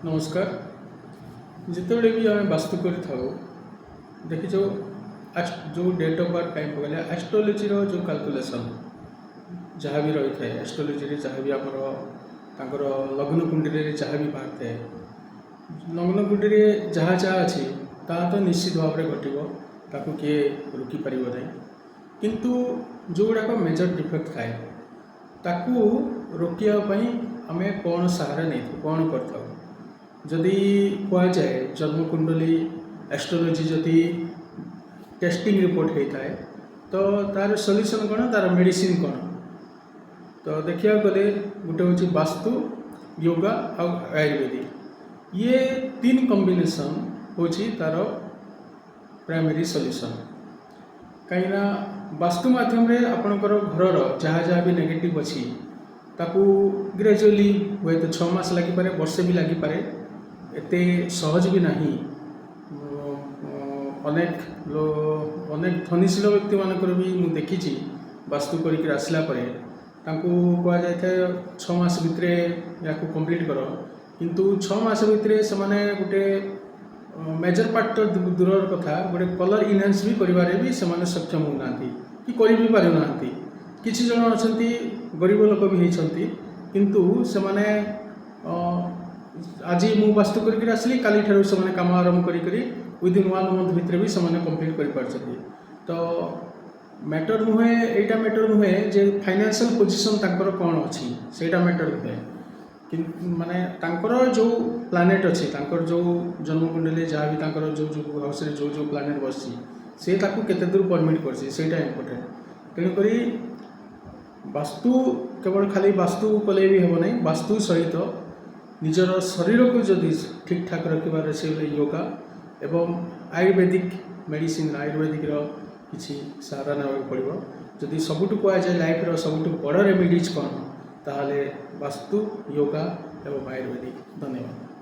नमस्कार। जितेबले भी आम वास्तु कर देखी जो डेट ऑफ बर्थ टाइम पकड़े एस्ट्रोलोजी जो कैलकुलेशन जहाँ भी रही है एस्ट्रोलोजी जहाँ भी आमर लग्न कुंडी जहाँ भी बाहर थाए लग्न कुंडी जहाँ जहाँ अच्छी ता तो निश्चित भाव में घटो ताकू किए रोकीपर ना किंतु जो गुड़ाक मेजर डिफेक्ट थाए ताकू रोकने आम कौन सहारा नहीं कौन कर जदि कह जाए जन्मकुंडली एस्ट्रोलोजी जदि टेस्टिंग रिपोर्ट होता है तो तार सॉल्यूशन कौन तार मेडिसिन कौन तो देखा गले गोटे हूँ वास्तु योगा और आयुर्वेदिक ये तीन कॉम्बिनेशन हूँ तार प्राइमरी सॉल्यूशन कहीं वास्तु माध्यम रे आपणकर घर जहाँ जहाँ भी नेगेटिव अच्छी ताकू ग्रेजुअली हुए तो 6 मास लगिपे वर्षे भी लगिपे एते सहज भी नहीं अनेक धनीशील व्यक्ति मानकर भी मुझे देखी वास्तु कर आसला कह जाए 6 मास भितर या कंप्लीट कर किंतु 6 मास भितर से गोटे मेजर पार्ट तो दूर कथा गोटे कलर इनहांस भी करें भी से सक्षम होना कि कर भी पारना किसी जन अच्छा गरीब लोक भी होती किंतु से माने आज मु वास्तु कर आसली काली ठार से कम आरंभ कर विदिन 1 मंथ भितर भी से कंप्लीट कर तो मैटर नुहे यहाँ मैटर नुहे जे फाइनेंशियल पोजीशन तांकर कौन अच्छी सेटा मैटर नुहे कि माने तांकर जो प्लानेट अच्छी तांकर जो जन्मकुंडली जहाँ भी तांकर जो जो हाउस जो प्लानेट बसी से केते दूर परमिट करटा इम्पोर्टेंट तेणुक वास्तु केवल खाली वास्तु कले भी हेब नहीं वास्तु सहित निजर शरीर को जदि ठीक ठाक रखिबार से योगा एवं आयुर्वेदिक मेडिसिन आयुर्वेदिक किसी सहारा ना पड़ो जदि सबुठ कह जाए लाइफ सबुठ बड़ रेमेडीज कौन ताहले वास्तु योगा एवं आयुर्वेदिक। धन्यवाद।